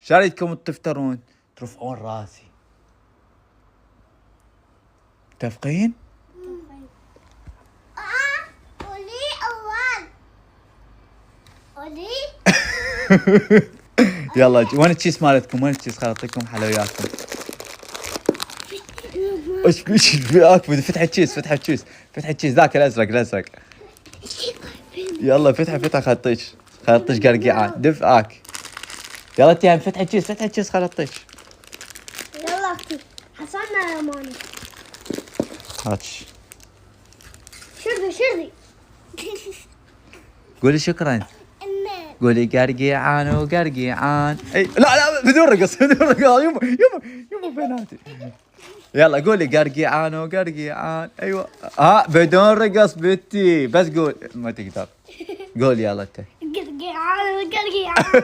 شاريتكم تفترون ترفعون راسي. متفقين؟ قولي أول. قولي. يلا وين التشيس مالتكم؟ وين التشيس؟ خل اعطيكم حلوياتكم. ايش فيك؟ فتح التشيس فتح التشيس فتح التشيس ذاك الازرق. يلا فتح خلطيش قرقيعان دفعك. يلا تيان فتح التشيس خلطيش. يلا أختي حصلنا يا ماني. هاتش شربي. قولي شكرا. قولي قرقيعان وقرقيعان. اي لا بدون رقص يما بناتي. يلا قولي قرقيعان وقرقيعان. ايوه بدون رقص بنتي بس قول ما تقدر. قول يلا انت. قرقيعان.